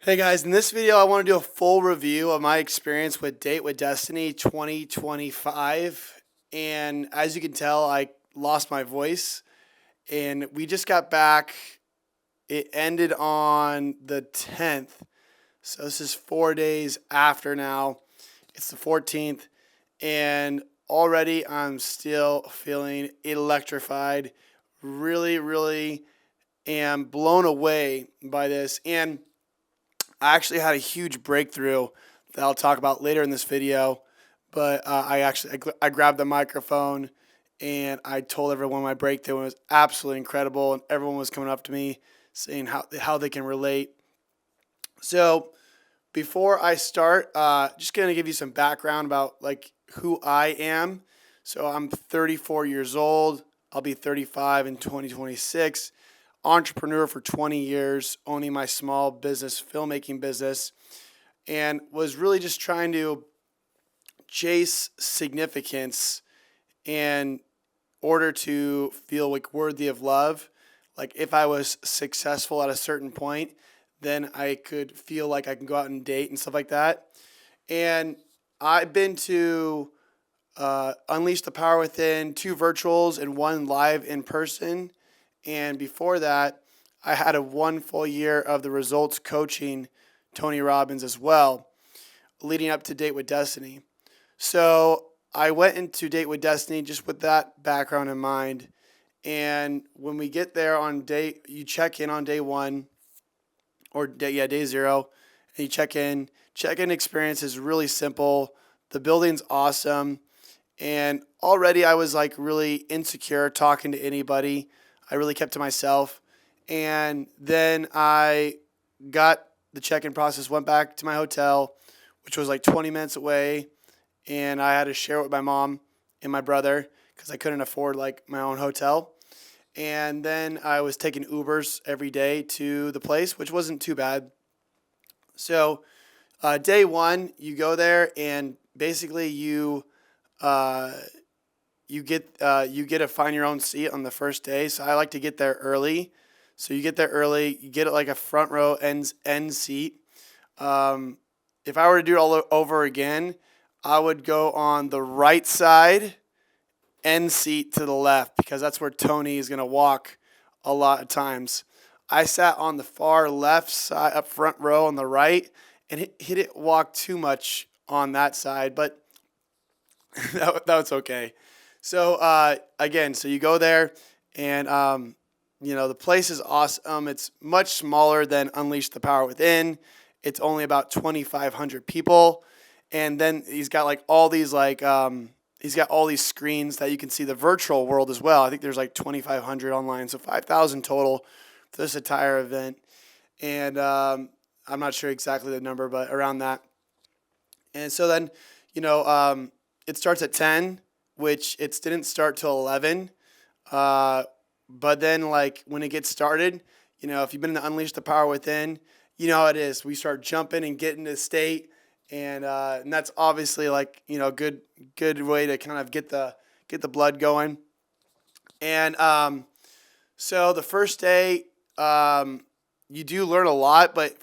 Hey guys, in this video, I want to do a full review of my experience with Date with Destiny 2025. And as you can tell, I lost my voice and we just got back. It ended on the 10th. So this is 4 days after now. It's the 14th. And already I'm still feeling electrified. Really am blown away by this. And I actually had a huge breakthrough that I'll talk about later in this video. But I grabbed the microphone and I told everyone my breakthrough was absolutely incredible, and everyone was coming up to me saying how they can relate. So before I start, just gonna give you some background about like who I am. So I'm 34 years old. I'll be 35 in 2026. Entrepreneur for 20 years, owning my small business, filmmaking business, and was really just trying to chase significance in order to feel like worthy of love. Like if I was successful at a certain point, then I could feel like I can go out and date and stuff like that. And I've been to Unleash the Power Within, 2 virtuals and 1 live in person. And before that, I had a 1 full year of the results coaching Tony Robbins as well, leading up to Date with Destiny. So I went into Date with Destiny just with that background in mind. And when we get there you check in on day one or day 0, and you check in. Check-in experience is really simple. The building's awesome. And already I was like really insecure talking to anybody. I really kept to myself. And then I got the check-in process, went back to my hotel, which was like 20 minutes away, and I had to share it with my mom and my brother because I couldn't afford like my own hotel. And then I was taking Ubers every day to the place, which wasn't too bad. So day one, you go there and basically uh, you get to find your own seat on the first day. So I like to get there early. So you get there early, you get like a front row end seat. If I were to do it all over again, I would go on the right side end seat to the left because that's where Tony is going to walk a lot of times. I sat on the far left side, up front row on the right, and he didn't walk too much on that side, but that was okay. So again, so you go there, and the place is awesome. It's much smaller than Unleash the Power Within. It's only about 2,500 people, and then he's got like all these he's got all these screens that you can see the virtual world as well. I think there's like 2,500 online, so 5,000 total for this entire event. And I'm not sure exactly the number, but around that. And so then, it starts at 10, which it didn't start till 11. But then, like, when it gets started, if you've been to Unleash the Power Within, you know how it is. We start jumping and getting to state, and that's obviously like good way to kind of get the blood going. And so the first day, you do learn a lot, but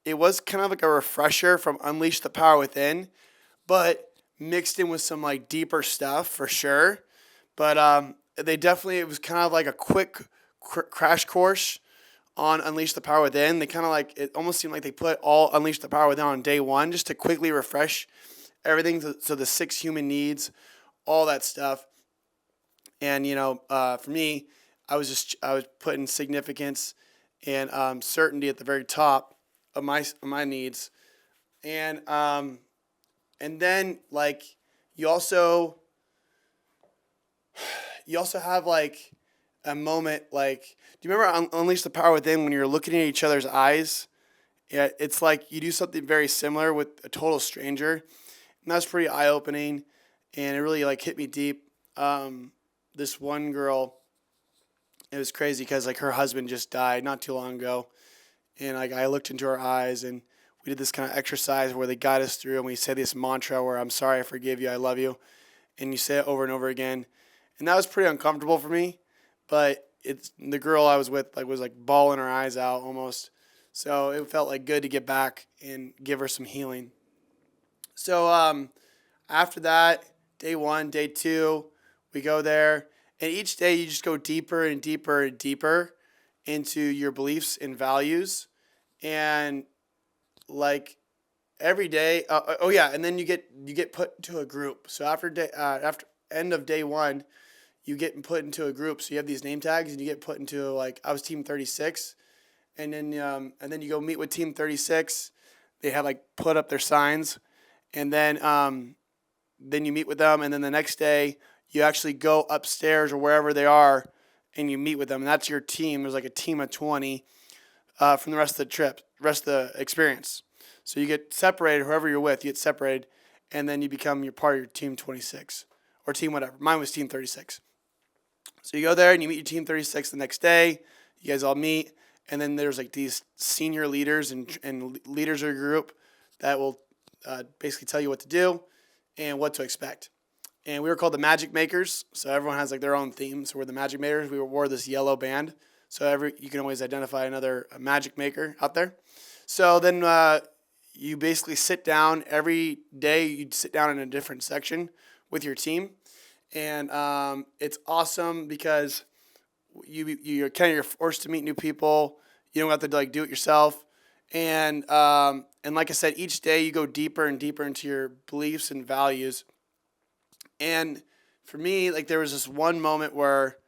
it was kind of like a refresher from Unleash the Power Within, but mixed in with some like deeper stuff for sure. But it was kind of like a quick crash course on Unleash the Power Within. They kind of like, it almost seemed like they put all Unleash the Power Within on day one just to quickly refresh everything. So the 6 human needs, all that stuff. And, for me, I was putting significance and certainty at the very top of my needs. And then like you also have like a moment like, do you remember Unleash the Power Within when you're looking at each other's eyes? Yeah, it's like you do something very similar with a total stranger, and that's pretty eye opening, and it really like hit me deep. This one girl, it was crazy because like her husband just died not too long ago, and like I looked into her eyes and we did this kind of exercise where they guide us through, and we say this mantra where I'm sorry, I forgive you, I love you, and you say it over and over again, and that was pretty uncomfortable for me, but it's the girl I was with like was like bawling her eyes out almost. So it felt like good to get back and give her some healing. So after that, day 1, day 2, we go there, and each day you just go deeper and deeper and deeper into your beliefs and values, and like every day. Oh yeah, and then you get put into a group. So after end of day 1, you get put into a group. So you have these name tags, and you get put into, like, I was team 36, and then you go meet with team 36. They have, like, put up their signs, and then you meet with them, and then the next day you actually go upstairs or wherever they are, and you meet with them, and that's your team. There's like a team of 20 from the rest of the trip, rest of the experience. So you get separated, whoever you're with, you get separated, and then you become your part of your team 26 or team whatever. Mine was team 36. So you go there and you meet your team 36 the next day. You guys all meet, and then there's like these senior leaders and leaders of your group that will basically tell you what to do and what to expect. And we were called the Magic Makers, so everyone has like their own theme. So we're the Magic Makers. We wore this yellow band, so you can always identify another Magic Maker out there. So then you basically sit down every day. You'd sit down in a different section with your team, and it's awesome because you're forced to meet new people. You don't have to like do it yourself, and like I said, each day you go deeper and deeper into your beliefs and values. And for me, like, there was this one moment where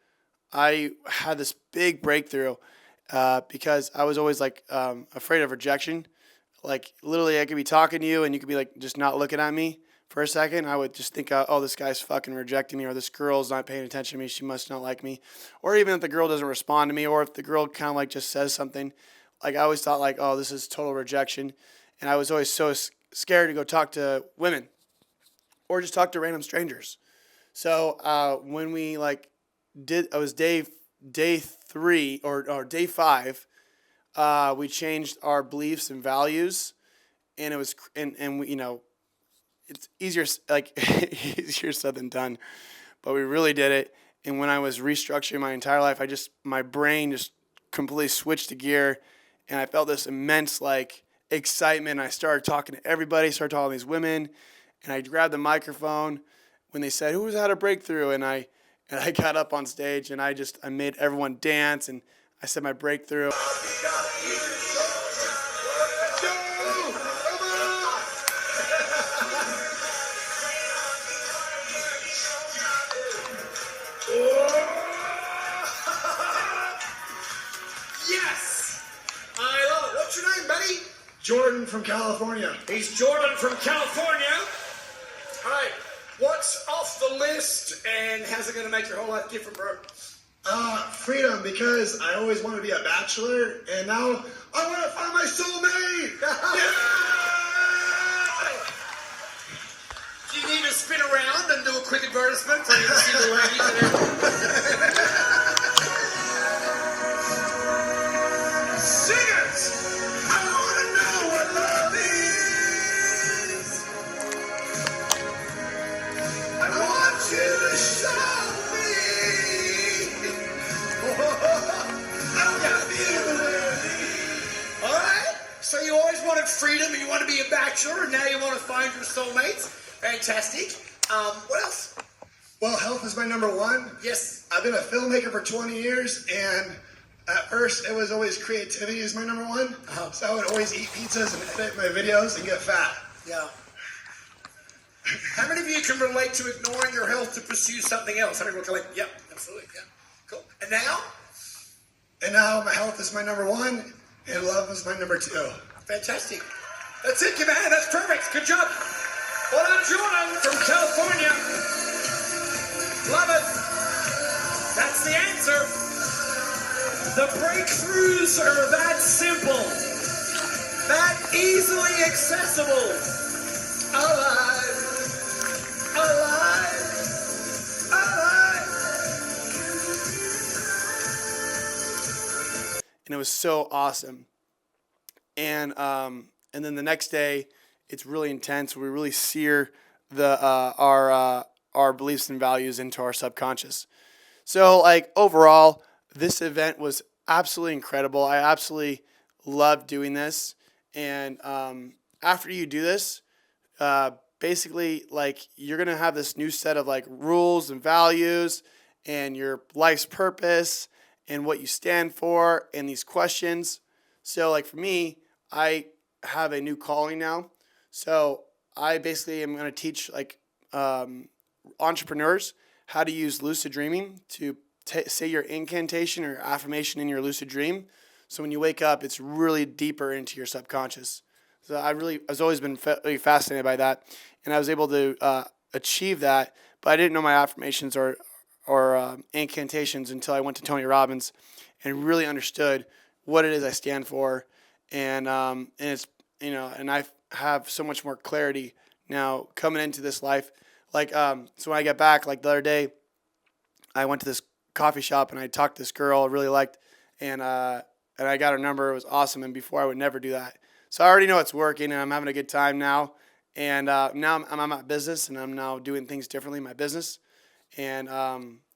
I had this big breakthrough because I was always like afraid of rejection. Like, literally, I could be talking to you and you could be like just not looking at me for a second. I would just think, oh, this guy's fucking rejecting me, or this girl's not paying attention to me. She must not like me. Or even if the girl doesn't respond to me, or if the girl kind of like just says something, like, I always thought like, oh, this is total rejection. And I was always so scared to go talk to women or just talk to random strangers. So when we like it was day 3 or day 5, we changed our beliefs and values, and it was and we, it's easier easier said than done, but we really did it. And when I was restructuring my entire life, my brain just completely switched to gear, and I felt this immense like excitement. I started talking to everybody, started talking to these women, and I grabbed the microphone when they said, "Who's had a breakthrough?" And I got up on stage, and I made everyone dance, and I said my breakthrough. Yes! I love it. What's your name, buddy? Jordan from California. He's Jordan from California. All right. What's off the list, and how's it going to make your whole life different, bro? Freedom, because I always wanted to be a bachelor, and now I want to find my soulmate. Do you need to spin around and do a quick advertisement for any single ladies? Singers, I want to know what love is. I want you to show me. I got you. All right. So you always wanted freedom, and you want to be a bachelor, and now you want to find your soulmates. Fantastic. What else? Well, health is my number one. Yes. I've been a filmmaker for 20 years, and at first it was always creativity is my number one. So I would always eat pizzas and edit my videos and get fat. Yeah. How many of you can relate to ignoring your health to pursue something else? How many people can relate? Yep, absolutely. Yeah. Cool. And now? And now my health is my number one, and love is my number 2. Fantastic. That's it, man. That's perfect. Good job. Well, I'm Jordan from California. Love it. That's the answer. The breakthroughs are that simple, that easily accessible. Alive, alive, alive. And it was so awesome. And then the next day, it's really intense. We really sear our beliefs and values into our subconscious. So, like, overall, this event was absolutely incredible. I absolutely love doing this. And after you do this, basically, like, you're gonna have this new set of like rules and values and your life's purpose and what you stand for and these questions. So like for me, I have a new calling now. So I basically am gonna teach like entrepreneurs how to use lucid dreaming to say your incantation or affirmation in your lucid dream. So when you wake up, it's really deeper into your subconscious. So I've always been really fascinated by that, and I was able to achieve that. But I didn't know my affirmations or incantations until I went to Tony Robbins, and really understood what it is I stand for, and it's and I have so much more clarity now coming into this life. Like so when I get back, like the other day, I went to this coffee shop and I talked to this girl I really liked, and I got her number. It was awesome, and before I would never do that. So I already know it's working, and I'm having a good time now. And now I'm at business, and I'm now doing things differently in my business, and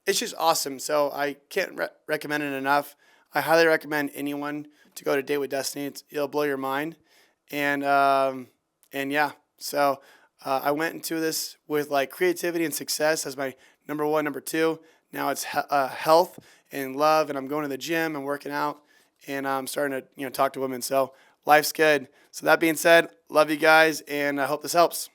it's just awesome. So I can't recommend it enough. I highly recommend anyone to go to Date with Destiny. It'll blow your mind, and yeah. So I went into this with like creativity and success as my number one, number two. Now it's health and love, and I'm going to the gym and working out, and I'm starting to talk to women. So life's good. So that being said, love you guys, and I hope this helps.